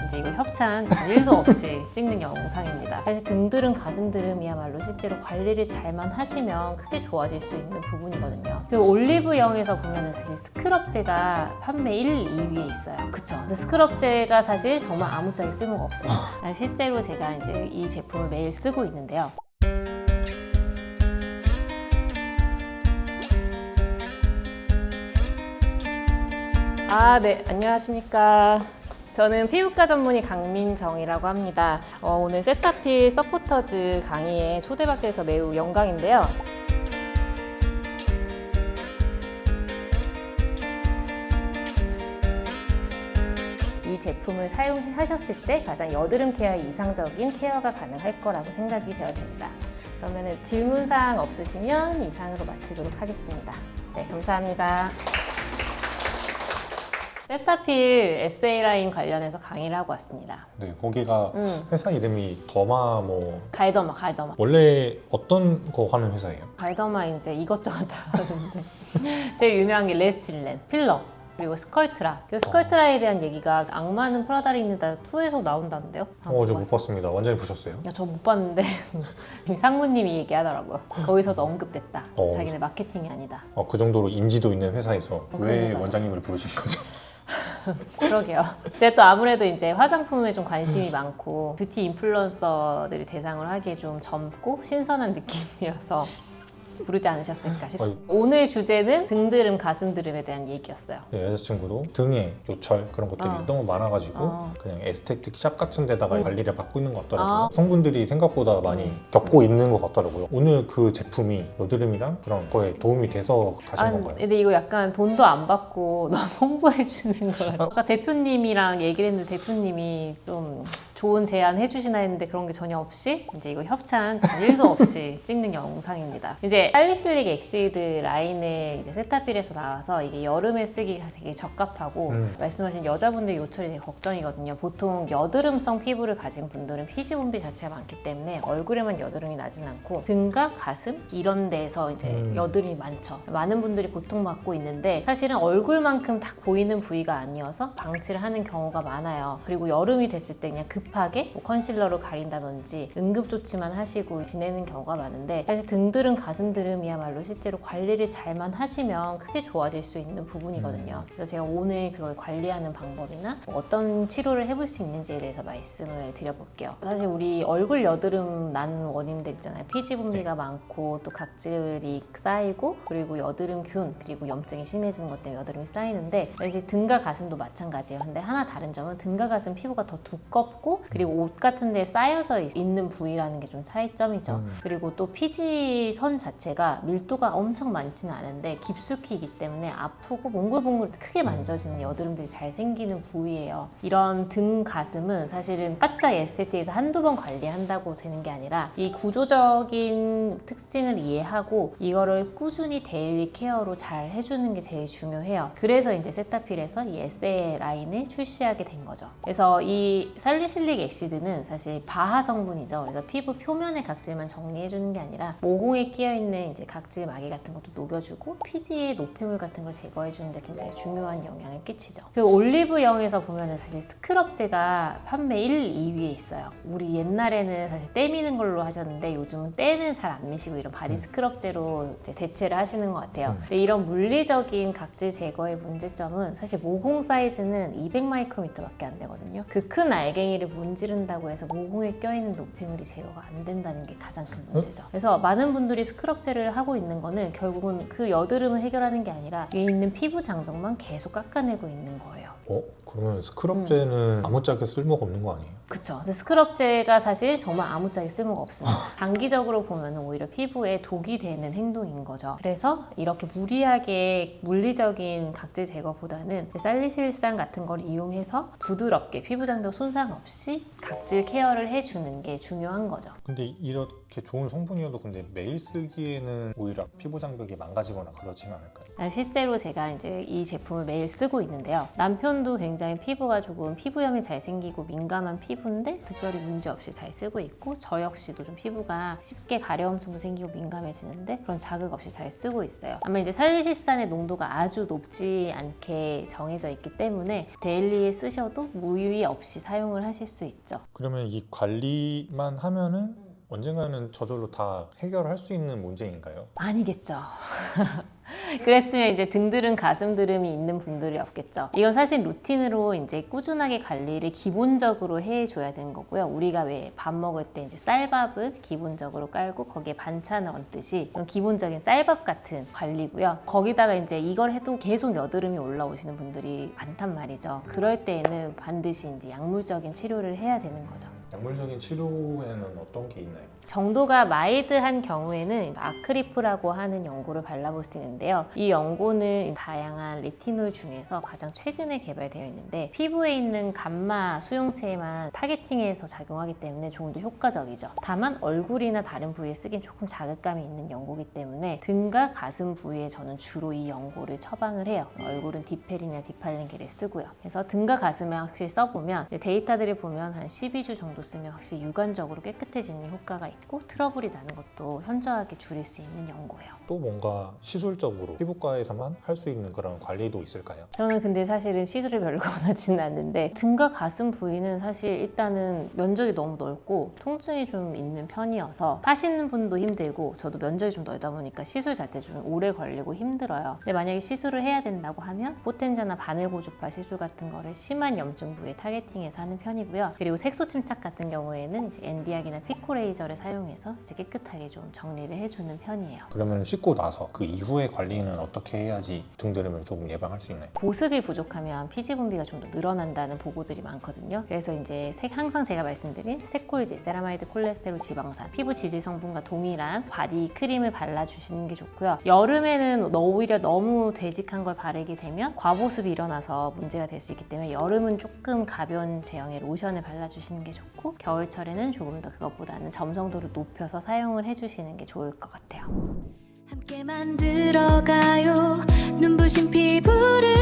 이제 이거 협찬 1도 없이 찍는 영상입니다. 사실 등드름, 가슴드름이야말로 실제로 관리를 잘만 하시면 크게 좋아질 수 있는 부분이거든요. 그 올리브영에서 보면은 사실 스크럽제가 판매 1, 2위에 있어요. 그쵸? 근데 스크럽제가 사실 정말 아무짝에 쓸모가 없습니다. 실제로 제가 이제 이 제품을 매일 쓰고 있는데요. 네, 안녕하십니까. 저는 피부과 전문의 강민정이라고 합니다. 오늘 세타필 서포터즈 강의에 초대받게 돼서 매우 영광인데요. 이 제품을 사용하셨을 때 가장 여드름 케어에 이상적인 케어가 가능할 거라고 생각이 되어집니다. 그러면 질문사항 없으시면 이상으로 마치도록 하겠습니다. 네, 감사합니다. 세타필 SA 라인 관련해서 강의를 하고 왔습니다. 네, 거기가 회사 이름이 더마 갈더마. 원래 어떤 거 하는 회사예요? 갈더마 이제 이것저것 다 하는데 제일 유명한 게 레스틸렌, 필러, 그리고 스컬트라. 그 스컬트라에 대한 얘기가 악마는 프라다를 입는다 2에서 나온다는데요? 저 못 봤습니다. 완전히 보셨어요? 저 못 봤는데 상무님이 얘기하더라고요. 거기서도 언급됐다. 자기네 마케팅이 아니다. 그 정도로 인지도 있는 회사에서 왜 회사죠. 원장님을 부르신 거죠? 그러게요. 제가 또 아무래도 이제 화장품에 좀 관심이 많고 뷰티 인플루언서들이 대상으로 하기에 좀 젊고 신선한 느낌이어서 부르지 않으셨을까 싶습니다. 오늘 주제는 등드름, 가슴드름에 대한 얘기였어요. 네, 여자친구도 등에 요철 그런 것들이 너무 많아가지고 그냥 에스테틱 샵 같은 데다가 관리를 받고 있는 것 같더라고요. 성분들이 생각보다 많이 겪고 있는 것 같더라고요. 오늘 그 제품이 여드름이랑 그런 거에 도움이 돼서 가신 건가요? 근데 이거 약간 돈도 안 받고 너무 홍보해 주는 것 같아요. 아까 대표님이랑 얘기를 했는데 대표님이 좀 좋은 제안 해주시나 했는데 그런 게 전혀 없이 이제 이거 협찬 1도 없이 찍는 영상입니다. 이제 살리실릭 엑시드 라인의 이제 세타필에서 나와서 이게 여름에 쓰기가 되게 적합하고 말씀하신 여자분들 요철이 되게 걱정이거든요. 보통 여드름성 피부를 가진 분들은 피지 분비 자체가 많기 때문에 얼굴에만 여드름이 나진 않고 등과 가슴 이런 데에서 이제 여드름이 많죠. 많은 분들이 고통받고 있는데 사실은 얼굴만큼 딱 보이는 부위가 아니어서 방치를 하는 경우가 많아요. 그리고 여름이 됐을 때 그냥 급하게 뭐 컨실러로 가린다든지 응급조치만 하시고 지내는 경우가 많은데 사실 등드름, 가슴드름이야말로 실제로 관리를 잘만 하시면 크게 좋아질 수 있는 부분이거든요. 그래서 제가 오늘 그걸 관리하는 방법이나 어떤 치료를 해볼 수 있는지에 대해서 말씀을 드려볼게요. 사실 우리 얼굴 여드름 나는 원인들 있잖아요. 피지 분비가 많고 또 각질이 쌓이고 그리고 여드름균 그리고 염증이 심해지는 것 때문에 여드름이 쌓이는데 이제 등과 가슴도 마찬가지예요. 근데 하나 다른 점은 등과 가슴 피부가 더 두껍고 그리고 옷 같은 데 쌓여서 있는 부위라는 게 좀 차이점이죠. 그리고 또 피지선 자체가 밀도가 엄청 많지는 않은데 깊숙이기 때문에 아프고 몽글몽글 크게 만져지는 여드름들이 잘 생기는 부위예요. 이런 등, 가슴은 사실은 바짝 에스테틱에서 한두 번 관리한다고 되는 게 아니라 이 구조적인 특징을 이해하고 이거를 꾸준히 데일리 케어로 잘 해주는 게 제일 중요해요. 그래서 이제 세타필에서 이 SA 라인을 출시하게 된 거죠. 그래서 이 살리실릭 엑시드는 사실 바하 성분이죠. 그래서 피부 표면의 각질만 정리해주는 게 아니라 모공에 끼어있는 이제 각질 마개 같은 것도 녹여주고 피지의 노폐물 같은 걸 제거해주는데 굉장히 중요한 영향을 끼치죠. 그 올리브영에서 보면은 사실 스크럽제가 판매 1, 2위에 있어요. 우리 옛날에는 사실 때 미는 걸로 하셨는데 요즘은 때는 잘 안 미시고 이런 바디 스크럽제로 이제 대체를 하시는 것 같아요. 근데 이런 물리적인 각질 제거의 문제점은 사실 모공 사이즈는 200마이크로미터밖에 안 되거든요. 그 큰 알갱이를 문지른다고 해서 모공에 껴있는 노폐물이 제거가 안 된다는 게 가장 큰 문제죠. 그래서 많은 분들이 스크럽제를 하고 있는 거는 결국은 그 여드름을 해결하는 게 아니라 위에 있는 피부 장벽만 계속 깎아내고 있는 거예요. 그러면 스크럽제는 아무짝에 쓸모가 없는 거 아니에요? 그쵸. 근데 스크럽제가 사실 정말 아무짝에 쓸모가 없습니다. 단기적으로 보면 오히려 피부에 독이 되는 행동인 거죠. 그래서 이렇게 무리하게 물리적인 각질 제거보다는 살리실산 같은 걸 이용해서 부드럽게 피부 장벽 손상 없이 각질 케어를 해주는 게 중요한 거죠. 근데 이렇게 좋은 성분이어도 근데 매일 쓰기에는 오히려 피부 장벽이 망가지거나 그러지는 않을까요? 실제로 제가 이제 이 제품을 매일 쓰고 있는데요. 남편도 굉장히 피부가 조금 피부염이 잘 생기고 민감한 피부인데 특별히 문제 없이 잘 쓰고 있고, 저 역시도 좀 피부가 쉽게 가려움증도 생기고 민감해지는데 그런 자극 없이 잘 쓰고 있어요. 아마 이제 살리실산의 농도가 아주 높지 않게 정해져 있기 때문에 데일리에 쓰셔도 무리 없이 사용을 하실 수 있죠. 그러면 이 관리만 하면은 언젠가는 저절로 다 해결할 수 있는 문제인가요? 아니겠죠. 그랬으면 이제 등드름, 가슴드름이 있는 분들이 없겠죠. 이건 사실 루틴으로 이제 꾸준하게 관리를 기본적으로 해줘야 되는 거고요. 우리가 왜 밥 먹을 때 이제 쌀밥을 기본적으로 깔고 거기에 반찬을 얹듯이 이건 기본적인 쌀밥 같은 관리고요. 거기다가 이제 이걸 해도 계속 여드름이 올라오시는 분들이 많단 말이죠. 그럴 때에는 반드시 이제 약물적인 치료를 해야 되는 거죠. 약물적인 치료에는 어떤 게 있나요? 정도가 마일드한 경우에는 아크리프라고 하는 연고를 발라볼 수 있는데요. 이 연고는 다양한 레티놀 중에서 가장 최근에 개발되어 있는데 피부에 있는 감마 수용체에만 타겟팅해서 작용하기 때문에 조금 더 효과적이죠. 다만 얼굴이나 다른 부위에 쓰기엔 조금 자극감이 있는 연고이기 때문에 등과 가슴 부위에 저는 주로 이 연고를 처방을 해요. 얼굴은 디페린이나 디팔렌겔을 쓰고요. 그래서 등과 가슴에 확실히 써보면 데이터들을 보면 한 12주 정도 쓰면 확실히 육안적으로 깨끗해지는 효과가 있고 트러블이 나는 것도 현저하게 줄일 수 있는 연고예요. 또 뭔가 시술적으로 피부과에서만 할 수 있는 그런 관리도 있을까요? 저는 근데 사실은 시술을 별로 권하지는 않는데 등과 가슴 부위는 사실 일단은 면적이 너무 넓고 통증이 좀 있는 편이어서 하시는 분도 힘들고 저도 면적이 좀 넓다 보니까 시술 잘 때 좀 오래 걸리고 힘들어요. 근데 만약에 시술을 해야 된다고 하면 포텐자나 바늘고주파 시술 같은 거를 심한 염증 부위에 타겟팅해서 하는 편이고요. 그리고 색소 침착 같은 경우에는 이제 엔디약이나 피코레이저를 사용해서 이제 깨끗하게 좀 정리를 해주는 편이에요. 그러면 씻고 나서 그 이후의 관리는 어떻게 해야지 등드름을 조금 예방할 수 있나요? 보습이 부족하면 피지 분비가 좀 더 늘어난다는 보고들이 많거든요. 그래서 이제 항상 제가 말씀드린 세콜제, 세라마이드 콜레스테롤 지방산, 피부 지질 성분과 동일한 바디 크림을 발라주시는 게 좋고요. 여름에는 오히려 너무 되직한 걸 바르게 되면 과보습이 일어나서 문제가 될 수 있기 때문에 여름은 조금 가벼운 제형의 로션을 발라주시는 게 좋고 겨울철에는 조금 더 그것보다는 점성도를 높여서 사용을 해주시는 게 좋을 것 같아요. 함께 만들어가요 눈부신 피부를